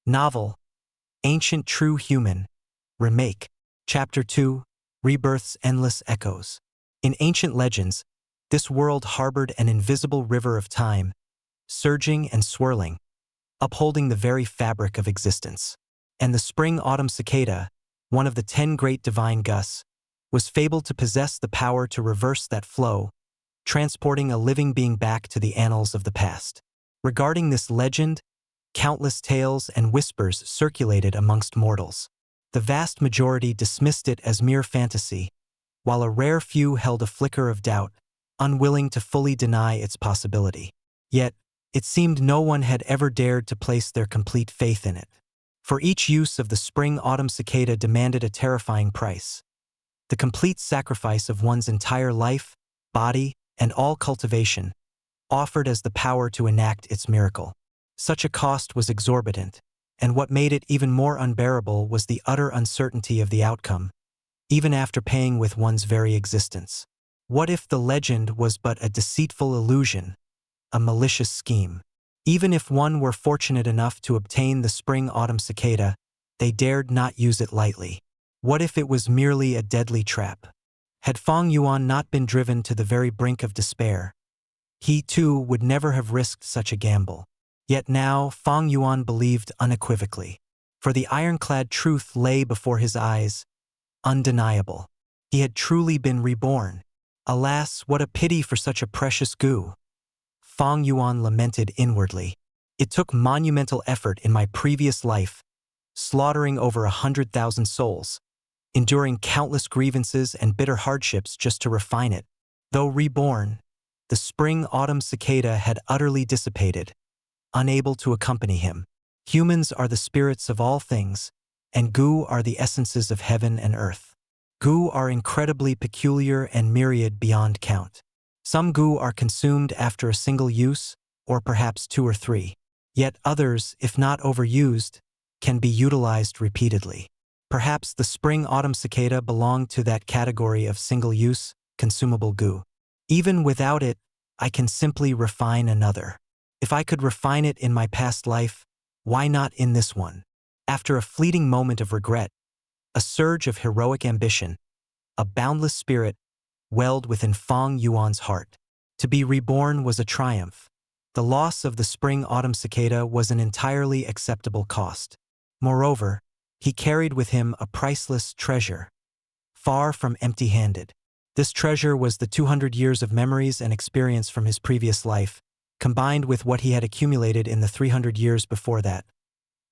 Novel, Ancient True Human, Remake, Chapter 2, Rebirth's Endless Echoes. In ancient legends, this world harbored an invisible river of time, surging and swirling, upholding the very fabric of existence. And the Spring Autumn Cicada, one of the 10 great divine gusts, was fabled to possess the power to reverse that flow, transporting a living being back to the annals of the past. Regarding this legend, countless tales and whispers circulated amongst mortals. The vast majority dismissed it as mere fantasy, while a rare few held a flicker of doubt, unwilling to fully deny its possibility. Yet, it seemed no one had ever dared to place their complete faith in it. For each use of the Spring Autumn Cicada demanded a terrifying price: the complete sacrifice of one's entire life, body, and all cultivation, offered as the power to enact its miracle. Such a cost was exorbitant, and what made it even more unbearable was the utter uncertainty of the outcome, even after paying with one's very existence. What if the legend was but a deceitful illusion, a malicious scheme? Even if one were fortunate enough to obtain the Spring Autumn Cicada, they dared not use it lightly. What if it was merely a deadly trap? Had Fang Yuan not been driven to the very brink of despair, he too would never have risked such a gamble. Yet now Fang Yuan believed unequivocally, for the ironclad truth lay before his eyes, undeniable. He had truly been reborn. Alas, what a pity for such a precious goo! Fang Yuan lamented inwardly. It took monumental effort in my previous life, slaughtering over 100,000 souls, enduring countless grievances and bitter hardships just to refine it. Though reborn, the Spring Autumn Cicada had utterly dissipated, unable to accompany him. Humans are the spirits of all things, and goo are the essences of heaven and earth. Goo are incredibly peculiar and myriad beyond count. Some goo are consumed after a single use, or perhaps 2 or 3. Yet others, if not overused, can be utilized repeatedly. Perhaps the Spring Autumn Cicada belonged to that category of single-use, consumable goo. Even without it, I can simply refine another. If I could refine it in my past life, why not in this one? After a fleeting moment of regret, a surge of heroic ambition, a boundless spirit welled within Fang Yuan's heart. To be reborn was a triumph. The loss of the Spring Autumn Cicada was an entirely acceptable cost. Moreover, he carried with him a priceless treasure, far from empty-handed. This treasure was the 200 years of memories and experience from his previous life, combined with what he had accumulated in the 300 years before that,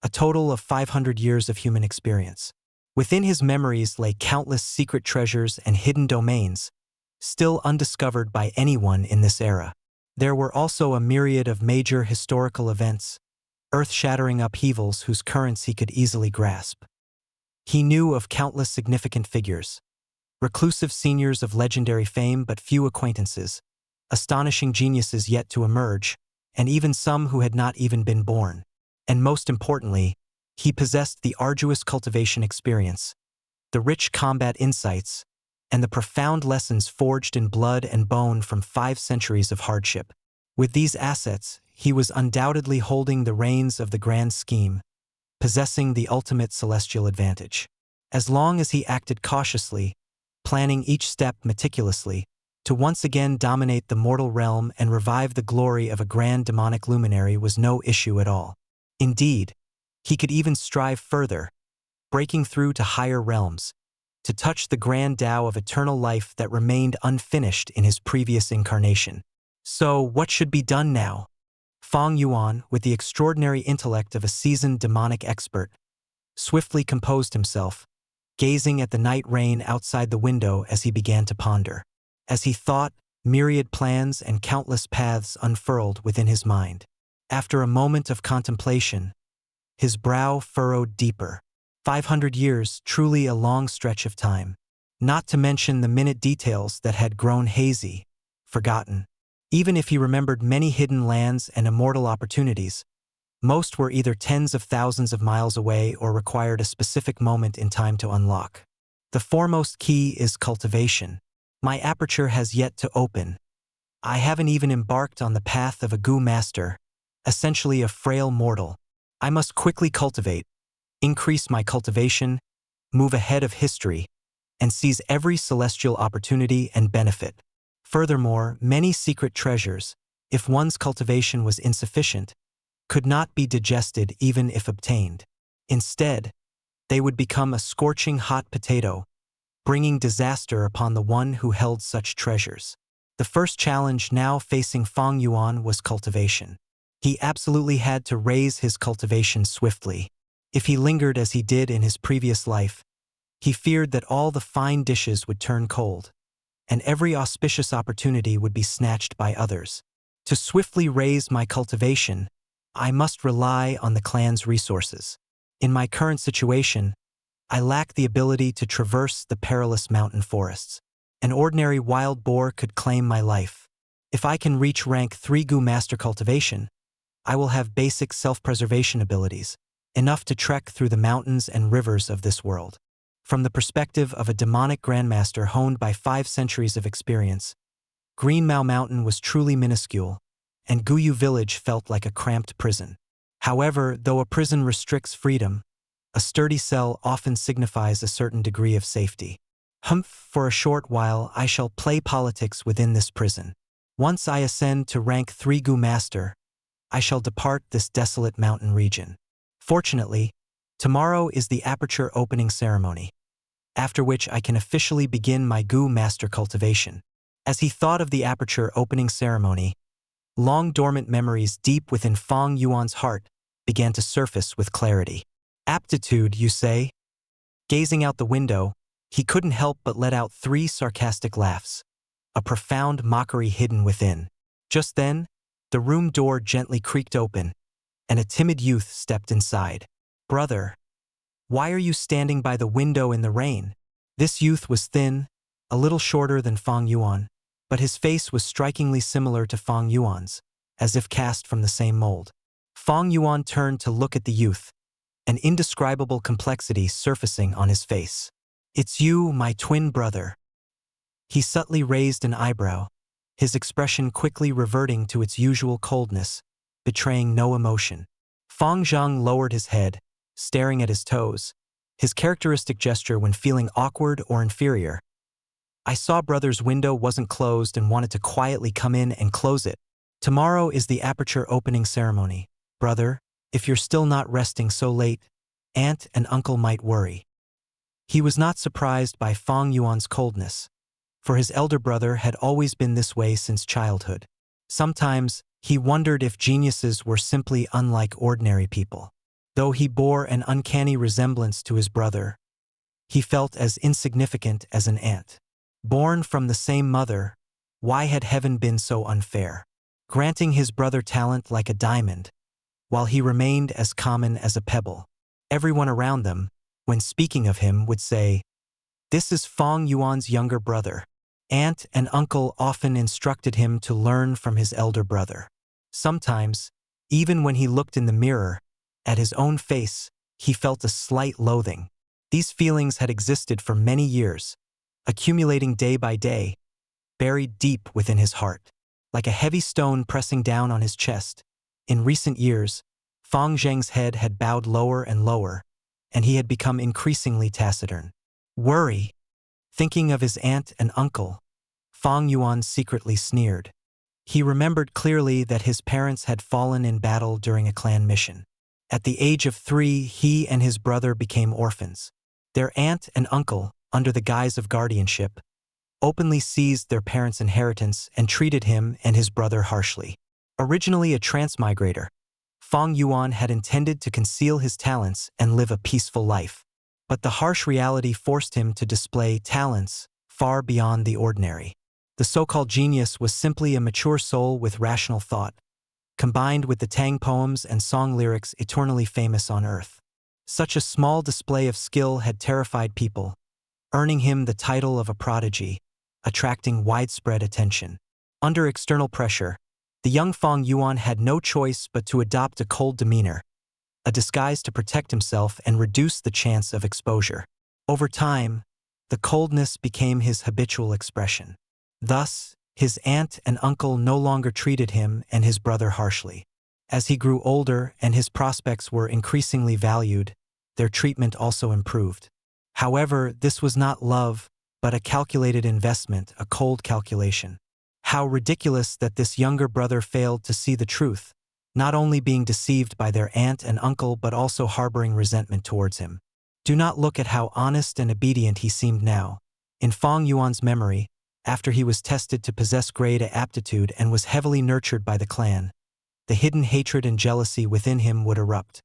a total of 500 years of human experience. Within his memories lay countless secret treasures and hidden domains, still undiscovered by anyone in this era. There were also a myriad of major historical events, earth-shattering upheavals whose currents he could easily grasp. He knew of countless significant figures, reclusive seniors of legendary fame but few acquaintances, astonishing geniuses yet to emerge, and even some who had not even been born. And most importantly, he possessed the arduous cultivation experience, the rich combat insights, and the profound lessons forged in blood and bone from 5 centuries of hardship. With these assets, he was undoubtedly holding the reins of the grand scheme, possessing the ultimate celestial advantage. As long as he acted cautiously, planning each step meticulously, to once again dominate the mortal realm and revive the glory of a grand demonic luminary was no issue at all. Indeed, he could even strive further, breaking through to higher realms, to touch the grand Tao of eternal life that remained unfinished in his previous incarnation. So, what should be done now? Fang Yuan, with the extraordinary intellect of a seasoned demonic expert, swiftly composed himself, gazing at the night rain outside the window as he began to ponder. As he thought, myriad plans and countless paths unfurled within his mind. After a moment of contemplation, his brow furrowed deeper. 500 years, truly a long stretch of time. Not to mention the minute details that had grown hazy, forgotten. Even if he remembered many hidden lands and immortal opportunities, most were either tens of thousands of miles away or required a specific moment in time to unlock. The foremost key is cultivation. My aperture has yet to open. I haven't even embarked on the path of a goo master, essentially a frail mortal, I must quickly cultivate, increase my cultivation, move ahead of history, and seize every celestial opportunity and benefit. Furthermore, many secret treasures, if one's cultivation was insufficient, could not be digested even if obtained. Instead, they would become a scorching hot potato, bringing disaster upon the one who held such treasures. The first challenge now facing Fang Yuan was cultivation. He absolutely had to raise his cultivation swiftly. If he lingered as he did in his previous life, he feared that all the fine dishes would turn cold, and every auspicious opportunity would be snatched by others. To swiftly raise my cultivation, I must rely on the clan's resources. In my current situation, I lack the ability to traverse the perilous mountain forests. An ordinary wild boar could claim my life. If I can reach rank 3 Gu Master Cultivation, I will have basic self-preservation abilities, enough to trek through the mountains and rivers of this world. From the perspective of a demonic grandmaster honed by 5 centuries of experience, Green Mao Mountain was truly minuscule, and Guyu Village felt like a cramped prison. However, though a prison restricts freedom, a sturdy cell often signifies a certain degree of safety. For a short while I shall play politics within this prison. Once I ascend to rank 3 Gu Master, I shall depart this desolate mountain region. Fortunately, tomorrow is the aperture opening ceremony, after which I can officially begin my Gu Master cultivation. As he thought of the aperture opening ceremony, long dormant memories deep within Fang Yuan's heart began to surface with clarity. Aptitude, you say? Gazing out the window, he couldn't help but let out 3 sarcastic laughs, a profound mockery hidden within. Just then, the room door gently creaked open, and a timid youth stepped inside. "Brother, why are you standing by the window in the rain?" This youth was thin, a little shorter than Fang Yuan, but his face was strikingly similar to Fang Yuan's, as if cast from the same mold. Fang Yuan turned to look at the youth, an indescribable complexity surfacing on his face. "It's you, my twin brother." He subtly raised an eyebrow, his expression quickly reverting to its usual coldness, betraying no emotion. Fang Zhang lowered his head, staring at his toes, his characteristic gesture when feeling awkward or inferior. "I saw brother's window wasn't closed and wanted to quietly come in and close it. Tomorrow is the aperture opening ceremony. Brother, if you're still not resting so late, aunt and uncle might worry." He was not surprised by Fang Yuan's coldness, for his elder brother had always been this way since childhood. Sometimes, he wondered if geniuses were simply unlike ordinary people. Though he bore an uncanny resemblance to his brother, he felt as insignificant as an ant. Born from the same mother, why had heaven been so unfair, granting his brother talent like a diamond, while he remained as common as a pebble? Everyone around them, when speaking of him, would say, "This is Fang Yuan's younger brother." Aunt and uncle often instructed him to learn from his elder brother. Sometimes, even when he looked in the mirror, at his own face, he felt a slight loathing. These feelings had existed for many years, accumulating day by day, buried deep within his heart, like a heavy stone pressing down on his chest. In recent years, Fang Zheng's head had bowed lower and lower, and he had become increasingly taciturn. Worry. Thinking of his aunt and uncle, Fang Yuan secretly sneered. He remembered clearly that his parents had fallen in battle during a clan mission. At the age of 3, he and his brother became orphans. Their aunt and uncle, under the guise of guardianship, openly seized their parents' inheritance and treated him and his brother harshly. Originally a transmigrator, Fang Yuan had intended to conceal his talents and live a peaceful life. But the harsh reality forced him to display talents far beyond the ordinary. The so-called genius was simply a mature soul with rational thought, combined with the Tang poems and song lyrics eternally famous on Earth. Such a small display of skill had terrified people, earning him the title of a prodigy, attracting widespread attention. Under external pressure, the young Fang Yuan had no choice but to adopt a cold demeanor, a disguise to protect himself and reduce the chance of exposure. Over time, the coldness became his habitual expression. Thus, his aunt and uncle no longer treated him and his brother harshly. As he grew older and his prospects were increasingly valued, their treatment also improved. However, this was not love, but a calculated investment, a cold calculation. How ridiculous that this younger brother failed to see the truth, not only being deceived by their aunt and uncle but also harboring resentment towards him. Do not look at how honest and obedient he seemed now. In Fang Yuan's memory, after he was tested to possess grade A aptitude and was heavily nurtured by the clan, the hidden hatred and jealousy within him would erupt.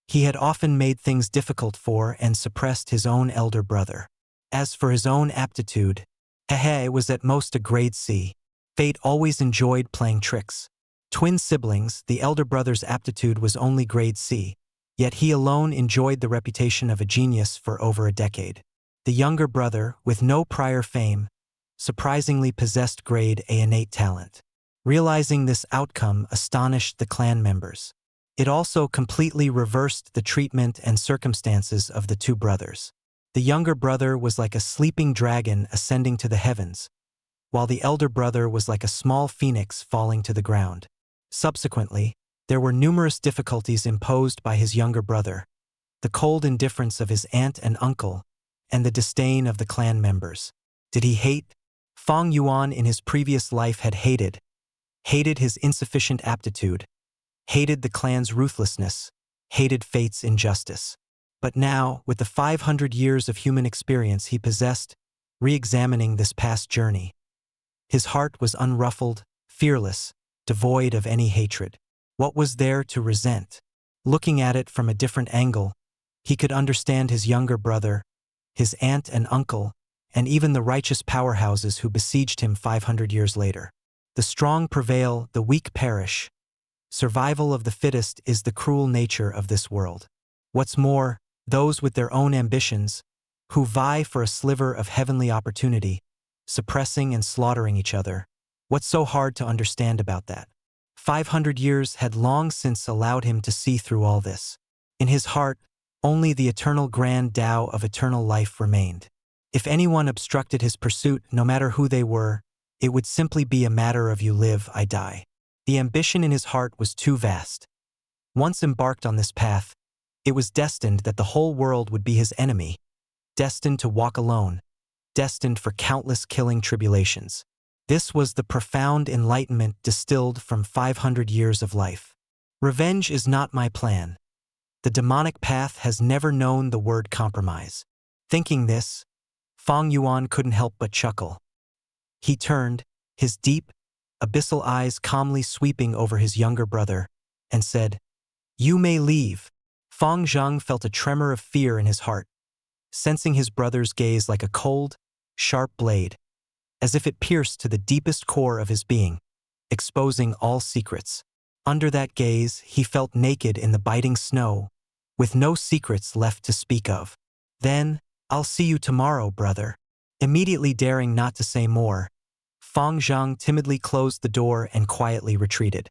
He had often made things difficult for and suppressed his own elder brother. As for his own aptitude, it was at most a grade C. Fate always enjoyed playing tricks. Twin siblings, the elder brother's aptitude was only grade C, yet he alone enjoyed the reputation of a genius for over a decade. The younger brother, with no prior fame, surprisingly possessed grade A innate talent. Realizing this outcome astonished the clan members. It also completely reversed the treatment and circumstances of the two brothers. The younger brother was like a sleeping dragon ascending to the heavens, while the elder brother was like a small phoenix falling to the ground. Subsequently, there were numerous difficulties imposed by his younger brother, the cold indifference of his aunt and uncle, and the disdain of the clan members. Did he hate? Fang Yuan in his previous life had hated his insufficient aptitude, hated the clan's ruthlessness, hated fate's injustice. But now, with the 500 years of human experience he possessed, re-examining this past journey, his heart was unruffled, fearless, devoid of any hatred. What was there to resent? Looking at it from a different angle, he could understand his younger brother, his aunt and uncle, and even the righteous powerhouses who besieged him 500 years later. The strong prevail, the weak perish. Survival of the fittest is the cruel nature of this world. What's more, those with their own ambitions, who vie for a sliver of heavenly opportunity, suppressing and slaughtering each other. What's so hard to understand about that? 500 years had long since allowed him to see through all this. In his heart, only the eternal grand Tao of eternal life remained. If anyone obstructed his pursuit, no matter who they were, it would simply be a matter of you live, I die. The ambition in his heart was too vast. Once embarked on this path, it was destined that the whole world would be his enemy, destined to walk alone, destined for countless killing tribulations. This was the profound enlightenment distilled from 500 years of life. Revenge is not my plan. The demonic path has never known the word compromise. Thinking this, Fang Yuan couldn't help but chuckle. He turned, his deep, abyssal eyes calmly sweeping over his younger brother, and said, "You may leave." Fang Zhang felt a tremor of fear in his heart, sensing his brother's gaze like a cold, sharp blade, as if it pierced to the deepest core of his being, exposing all secrets. Under that gaze, he felt naked in the biting snow, with no secrets left to speak of. Then, "I'll see you tomorrow, brother." Immediately daring not to say more, Fang Zhang timidly closed the door and quietly retreated.